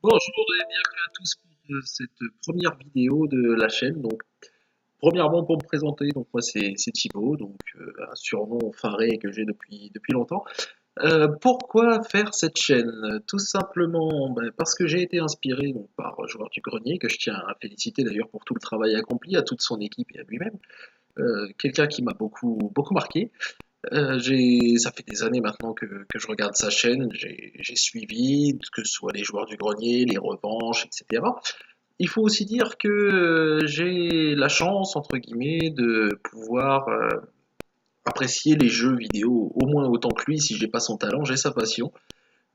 Bonjour et bienvenue à tous pour cette première vidéo de la chaîne. Donc, premièrement, pour me présenter, donc moi c'est Thibaut, donc un surnom Faré que j'ai depuis longtemps. Pourquoi faire cette chaîne? Tout simplement parce que j'ai été inspiré donc, par Joueur du Grenier, que je tiens à féliciter d'ailleurs pour tout le travail accompli, à toute son équipe et à lui-même. Quelqu'un qui m'a beaucoup marqué. Ça fait des années maintenant que je regarde sa chaîne, j'ai suivi, que ce soit les joueurs du grenier, les revanches, etc. Il faut aussi dire que j'ai la chance, entre guillemets, de pouvoir apprécier les jeux vidéo au moins autant que lui, si j'ai pas son talent, j'ai sa passion.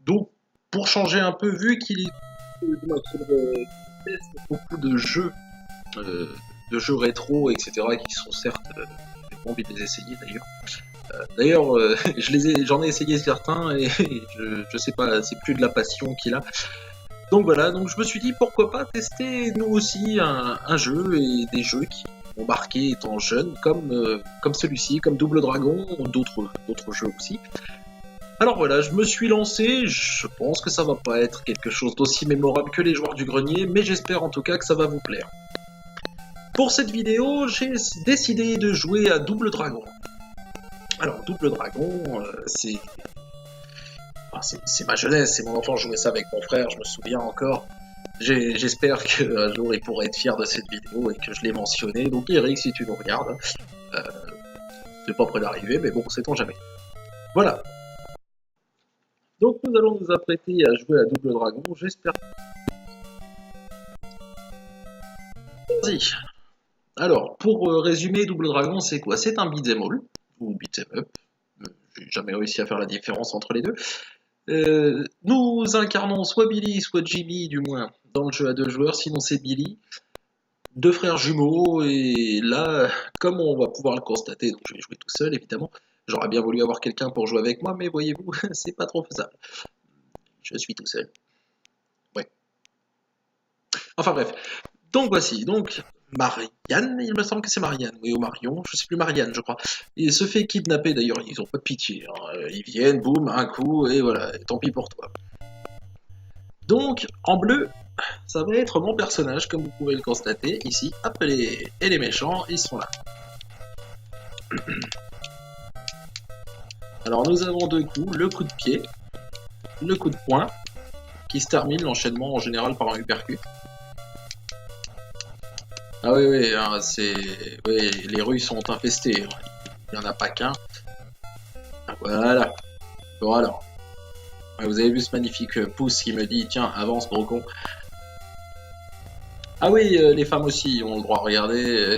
Donc, pour changer un peu, vu qu'il teste beaucoup euh, de jeux rétro, etc., qui sont certes, j'ai pas envie de les essayer d'ailleurs. D'ailleurs, j'en ai essayé certains et je sais pas, c'est plus de la passion qu'il a. Donc voilà, donc je me suis dit pourquoi pas tester nous aussi un jeu et des jeux qui m'ont marqué étant jeune, comme celui-ci, comme Double Dragon ou d'autres jeux aussi. Alors voilà, je me suis lancé, je pense que ça va pas être quelque chose d'aussi mémorable que les joueurs du grenier, mais j'espère en tout cas que ça va vous plaire. Pour cette vidéo, j'ai décidé de jouer à Double Dragon. Alors Double Dragon, c'est ma jeunesse, c'est mon enfant, je jouais ça avec mon frère, je me souviens encore. J'espère qu'un jour il pourra être fier de cette vidéo et que je l'ai mentionné. Donc Eric, si tu nous regardes, euh, c'est pas près d'arriver, mais bon, sait-on jamais. Voilà. Donc nous allons nous apprêter à jouer à Double Dragon, j'espère. Vas-y. Alors, pour résumer, Double Dragon, c'est quoi? C'est un beat'em all, ou beat'em up. J'ai jamais réussi à faire la différence entre les deux. Nous incarnons soit Billy, soit Jimmy, du moins, dans le jeu à deux joueurs, sinon c'est Billy. Deux frères jumeaux, et là, comme on va pouvoir le constater, donc je vais jouer tout seul évidemment. J'aurais bien voulu avoir quelqu'un pour jouer avec moi, mais voyez-vous, c'est pas trop faisable. Je suis tout seul. Ouais. Enfin bref. Donc voici, donc Marianne, il me semble que c'est Marianne, oui, ou Marion, je sais plus, Marianne, je crois. Il se fait kidnapper d'ailleurs, ils ont pas de pitié, hein. Ils viennent, boum, un coup, et voilà, et tant pis pour toi. Donc, en bleu, ça va être mon personnage, comme vous pouvez le constater ici. Hop, et les méchants, ils sont là. Alors, nous avons deux coups, le coup de pied, le coup de poing, qui se termine l'enchaînement en général par un uppercut. Ah oui, oui, hein, oui, les rues sont infestées, hein. Il n'y en a pas qu'un. Ah, voilà. Bon alors, vous avez vu ce magnifique pouce qui me dit, tiens, avance, gros con. Ah oui, les femmes aussi ont le droit de regarder.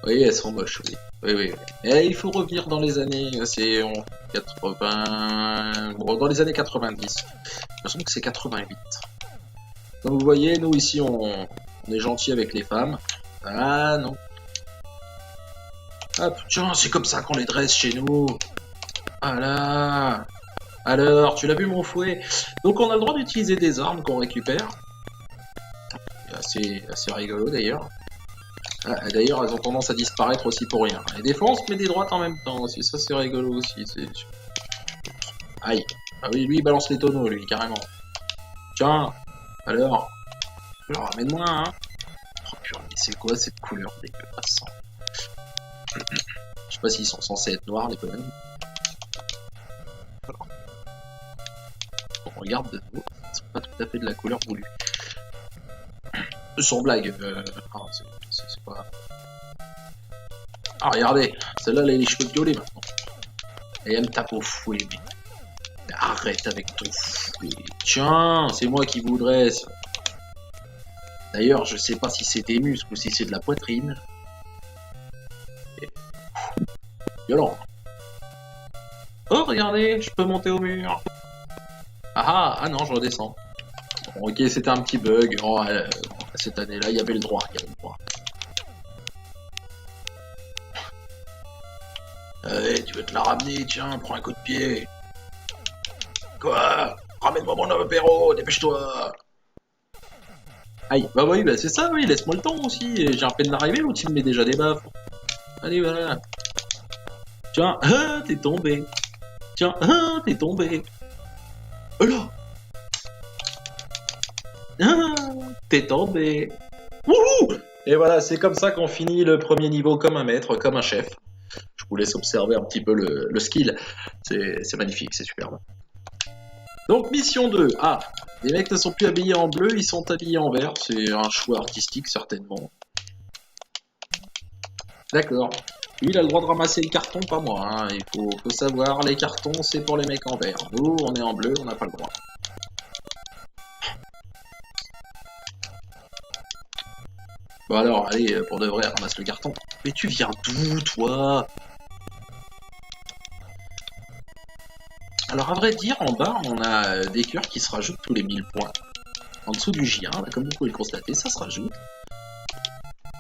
Oui, elles sont moches, oui. Oui, oui, oui. Et il faut revenir dans les années, c'est en 80... Bon, dans les années 90. Il me semble que c'est 88. Comme vous voyez, nous ici, on est gentil avec les femmes. Ah non. Ah putain, c'est comme ça qu'on les dresse chez nous. Ah là. Alors, tu l'as vu mon fouet? Donc on a le droit d'utiliser des armes qu'on récupère. Assez rigolo d'ailleurs. Ah, d'ailleurs, elles ont tendance à disparaître aussi pour rien. Les défenses, mais des droites en même temps aussi. Ça, c'est rigolo aussi. Aïe. Ah oui, lui, il balance les tonneaux, lui, carrément. Tiens, alors ramène-moi, hein. Oh purée, c'est quoi cette couleur dégueulasse? Je sais pas s'ils sont censés être noirs, les bonhommes. Alors, on regarde de nouveau. Ils sont pas tout à fait de la couleur voulue. Sans blague, c'est pas... Ah, regardez, celle-là, elle a les cheveux violets maintenant. Et elle me tape au fouet, mais arrête avec ton fouet. Tiens, c'est moi qui vous dresse. D'ailleurs, je sais pas si c'est des muscles ou si c'est de la poitrine. Et... violent. Oh, regardez, je peux monter au mur. Ah non, je redescends. Bon, ok, c'était un petit bug. Oh, cette année-là, il y avait le droit. Allez, tu veux te la ramener, tiens, prends un coup de pied. Quoi? Ramène-moi mon apéro, dépêche-toi. Aïe, bah oui, bah c'est ça, oui, laisse-moi le temps aussi. J'ai un peine d'arriver ou tu me mets déjà des baffes? Allez, voilà. Tiens, t'es tombé. Tiens, t'es tombé. Oh là! Ah, t'es tombé. Wouhou! Et voilà, c'est comme ça qu'on finit le premier niveau comme un maître, comme un chef. Je vous laisse observer un petit peu le skill. C'est magnifique, c'est superbe. Donc, mission 2. Ah, les mecs ne sont plus habillés en bleu, ils sont habillés en vert. C'est un choix artistique, certainement. D'accord. Lui, il a le droit de ramasser le carton, pas moi. Hein. Il faut savoir, les cartons, c'est pour les mecs en vert. Nous, on est en bleu, on n'a pas le droit. Bon alors, allez, pour de vrai, ramasse le carton. Mais tu viens d'où, toi? Alors, à vrai dire, en bas, on a des cœurs qui se rajoutent tous les 1000 points. En dessous du J1, là, comme vous pouvez le constater, ça se rajoute.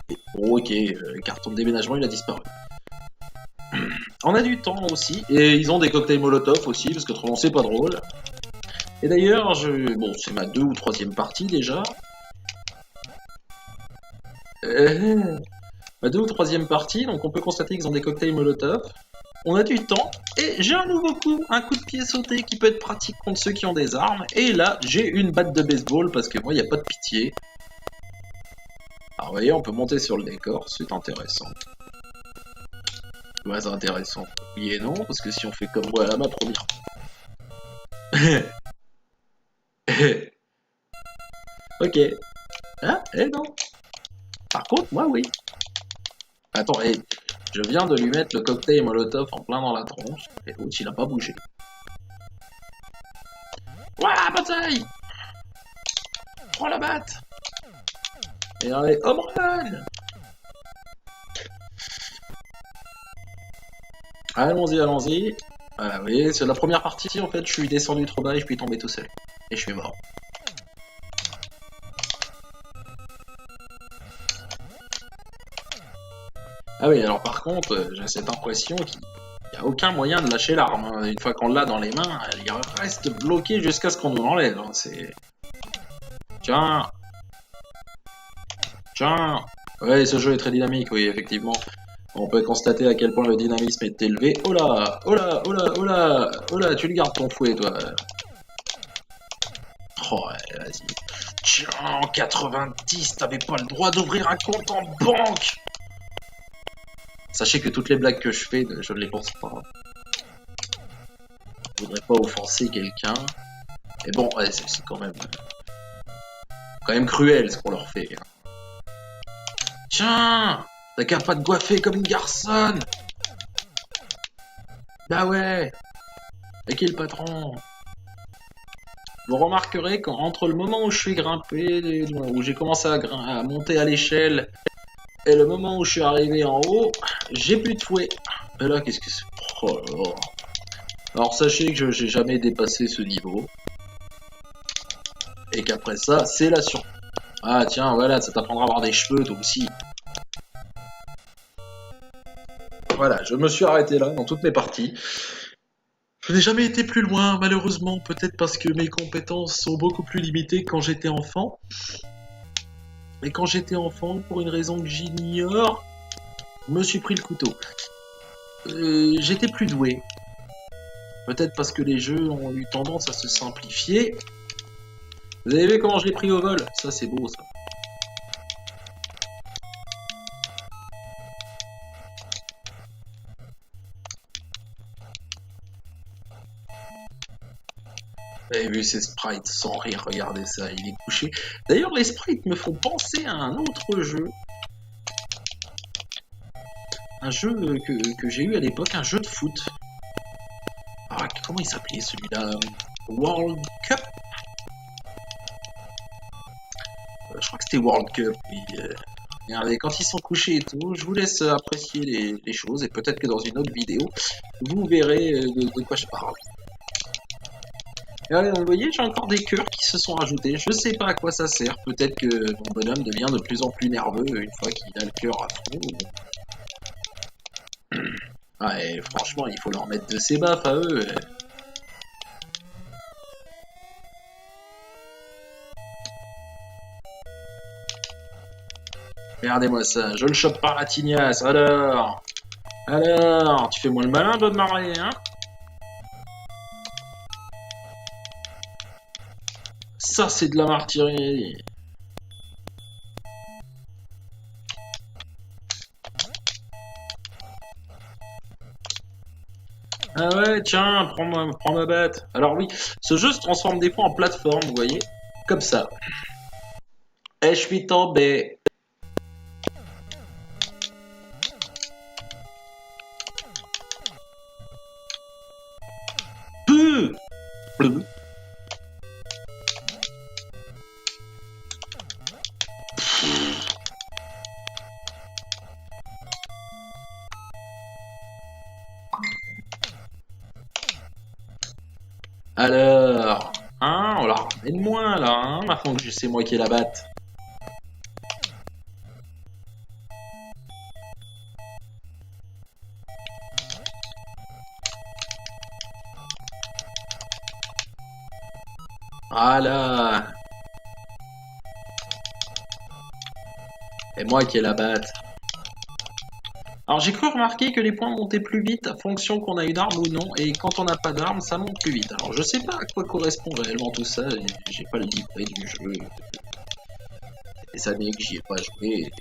Et, bon, ok, le carton de déménagement, il a disparu. On a du temps aussi, et ils ont des cocktails Molotov aussi, parce que autrement c'est pas drôle. Et d'ailleurs, bon, c'est ma 2 ou 3e partie déjà. Ma 2 ou 3e partie, donc on peut constater qu'ils ont des cocktails Molotov. On a du temps, et j'ai un nouveau coup, un coup de pied sauté qui peut être pratique contre ceux qui ont des armes. Et là, j'ai une batte de baseball, parce que moi, il n'y a pas de pitié. Alors, vous voyez, on peut monter sur le décor, c'est intéressant. Ouais, c'est intéressant. Oui et non, parce que si on fait comme moi à ma première. Ok. Ah, eh non. Par contre, moi, oui. Attends, je viens de lui mettre le cocktail Molotov en plein dans la tronche, et l'autre, il a pas bougé. Ouah, bataille! Prends la batte! Et allez, home run! Allons-y, allons-y. Voilà, vous voyez, c'est la première partie, en fait, je suis descendu trop bas et je suis tombé tout seul. Et je suis mort. Ah oui, alors par contre, j'ai cette impression qu'il n'y a aucun moyen de lâcher l'arme. Hein. Une fois qu'on l'a dans les mains, elle reste bloquée jusqu'à ce qu'on nous l'enlève. Hein. C'est... Tiens. Tiens. Ouais, ce jeu est très dynamique, oui, effectivement. On peut constater à quel point le dynamisme est élevé. Oh là, oh là, oh là, oh là, oh là, tu le gardes ton fouet, toi. Oh, ouais, vas-y. Tiens, en 90, t'avais pas le droit d'ouvrir un compte en banque. Sachez que toutes les blagues que je fais, je ne les pense pas. Je voudrais pas offenser quelqu'un. Mais bon, ouais, c'est quand même cruel ce qu'on leur fait. Hein. Tiens, t'as qu'à pas te coiffer comme une garçonne. Bah ouais. Et qui est le patron? Vous remarquerez qu'entre le moment où je suis grimpé, où j'ai commencé à monter à l'échelle, et le moment où je suis arrivé en haut, j'ai plus de fouet. Et là, qu'est-ce que c'est? Oh là là. Alors sachez que j'ai jamais dépassé ce niveau. Et qu'après ça, c'est la sur... Ah tiens, voilà, ça t'apprendra à avoir des cheveux, toi aussi. Voilà, je me suis arrêté là, dans toutes mes parties. Je n'ai jamais été plus loin, malheureusement, peut-être parce que mes compétences sont beaucoup plus limitées que quand j'étais enfant. Et quand j'étais enfant, pour une raison que j'ignore, je me suis pris le couteau. J'étais plus doué. Peut-être parce que les jeux ont eu tendance à se simplifier. Vous avez vu comment je l'ai pris au vol? Ça, c'est beau, ça. Vous avez vu ces sprites sans rire, regardez ça, il est couché. D'ailleurs, les sprites me font penser à un autre jeu. Un jeu que j'ai eu à l'époque, un jeu de foot. Ah, comment il s'appelait celui-là? World Cup? Je crois que c'était World Cup. Regardez, quand ils sont couchés et tout, je vous laisse apprécier les choses et peut-être que dans une autre vidéo, vous verrez de quoi je parle. Et vous voyez, j'ai encore des cœurs qui se sont rajoutés. Je sais pas à quoi ça sert. Peut-être que mon bonhomme devient de plus en plus nerveux une fois qu'il a le cœur à fond. Ah, et franchement, il faut leur mettre de ses baffes à eux. Regardez-moi ça, je le chope par la tignasse. Alors, tu fais moins le malin, Bob Marley, hein? Ça, c'est de la martyrie. Ah ouais, tiens, prends ma bête. Alors oui, ce jeu se transforme des fois en plateforme, vous voyez, comme ça. Et je suis tombé. Peu. Peu. Alors, hein, on la ramène moins là, hein, maintenant que c'est moi qui ai la batte. Voilà. Et moi qui ai la batte. Alors j'ai cru remarquer que les points montaient plus vite à fonction qu'on a une arme ou non, et quand on n'a pas d'arme, ça monte plus vite. Alors je sais pas à quoi correspond réellement tout ça, j'ai pas le livret du jeu. Des années que j'y ai pas joué, et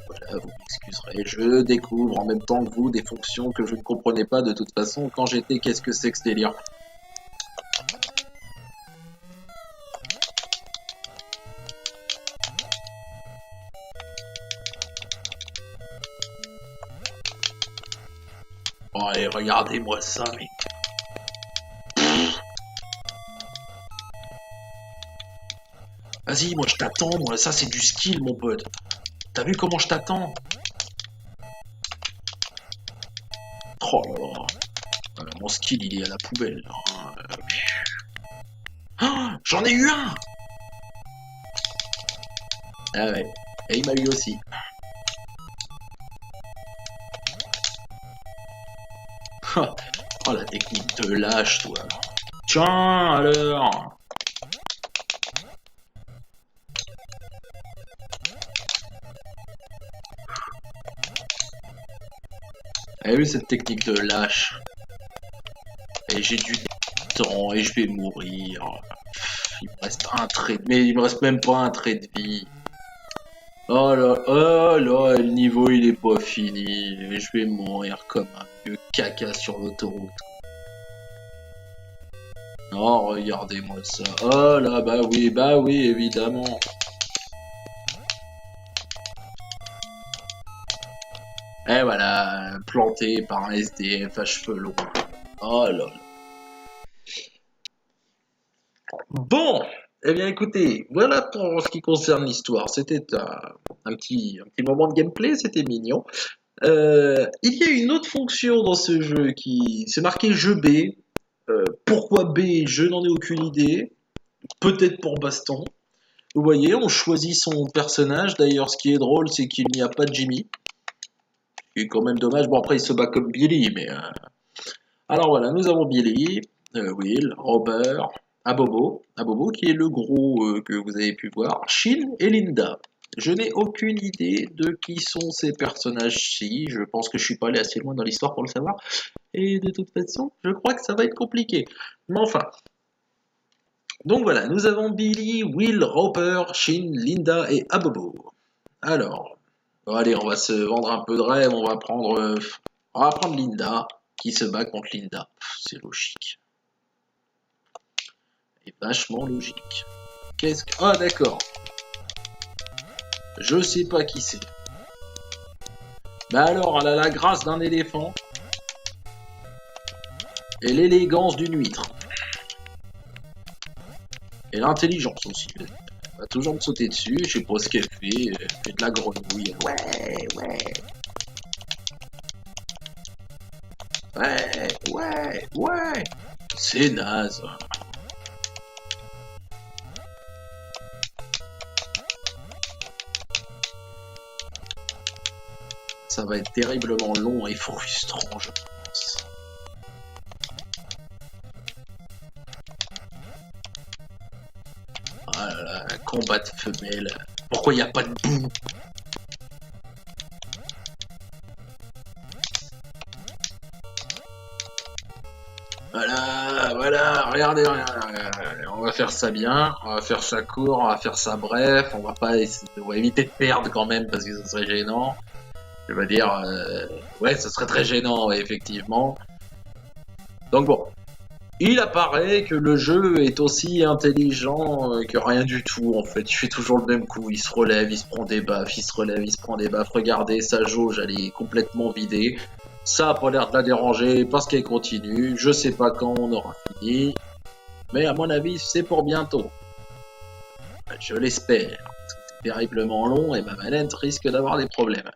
voilà, vous m'excuserez. Je découvre en même temps que vous des fonctions que je ne comprenais pas de toute façon quand j'étais qu'est-ce que c'est que ce délire. Bon allez, regardez-moi ça, mais... Vas-y, moi je t'attends, moi ça c'est du skill mon pote. T'as vu comment je t'attends? Oh là là. Voilà, mon skill il est à la poubelle. Hein. Ah, j'en ai eu un. Ah ouais. Et il m'a eu aussi. Oh la technique de lâche toi. Tiens alors. T'as vu cette technique de lâche? Et j'ai du temps et je vais mourir. Il me reste un trait, mais il me reste même pas un trait de vie. Oh là, le niveau il est pas fini. Et je vais mourir comme un vieux caca sur l'autoroute. Oh, regardez-moi ça. Oh là, bah oui, évidemment. Et voilà, planté par un SDF à cheveux longs. Oh là là. Bon, eh bien écoutez, voilà pour ce qui concerne l'histoire. C'était un petit moment de gameplay, c'était mignon. Il y a une autre fonction dans ce jeu qui c'est marqué jeu B. Pourquoi B? Je n'en ai aucune idée. Peut-être pour baston. Vous voyez, on choisit son personnage. D'ailleurs, ce qui est drôle, c'est qu'il n'y a pas de Jimmy. Ce qui est quand même dommage. Bon, après, il se bat comme Billy, mais... Alors voilà, nous avons Billy, Will, Robert, Abobo qui est le gros que vous avez pu voir, Shin et Linda. Je n'ai aucune idée de qui sont ces personnages-ci. Je pense que je suis pas allé assez loin dans l'histoire pour le savoir. Et de toute façon, je crois que ça va être compliqué. Mais enfin. Donc voilà, nous avons Billy, Will, Roper, Shin, Linda et Abobo. Alors, bon, allez, on va se vendre un peu de rêve. On va prendre Linda qui se bat contre Linda. C'est logique. Et vachement logique. Qu'est-ce que... Ah d'accord. Je sais pas qui c'est. Bah alors, elle a la grâce d'un éléphant. Et l'élégance d'une huître. Et l'intelligence aussi. Elle va toujours me sauter dessus, je sais pas ce qu'elle fait. Elle fait de la grenouille. Ouais. C'est naze. Ça va être terriblement long et frustrant, je pense. Ah là là, combat de femelles. Pourquoi il n'y a pas de boue? Voilà, regardez, va faire ça bien, on va faire ça court, on va faire ça bref, on va éviter de perdre quand même parce que ce serait gênant. Je veux dire, ouais, ce serait très gênant, ouais, effectivement. Donc bon, il apparaît que le jeu est aussi intelligent que rien du tout, en fait. Il fait toujours le même coup, il se relève, il se prend des baffes, il se relève, il se prend des baffes. Regardez, sa jauge, elle est complètement vidée. Ça a pas l'air de la déranger parce qu'elle continue. Je sais pas quand on aura fini, mais à mon avis, c'est pour bientôt. Je l'espère, parce que c'est terriblement long et ma manette risque d'avoir des problèmes.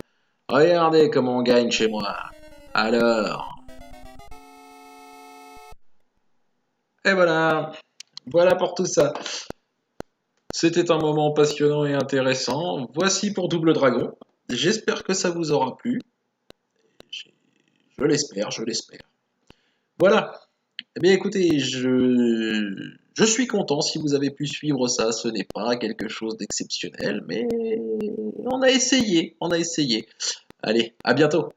Regardez comment on gagne chez moi. Alors, et voilà. Voilà pour tout ça. C'était un moment passionnant et intéressant. Voici pour Double Dragon. J'espère que ça vous aura plu. Je l'espère, je l'espère. Voilà. Eh bien écoutez, je suis content si vous avez pu suivre ça. Ce n'est pas quelque chose d'exceptionnel, mais on a essayé, on a essayé. Allez, à bientôt.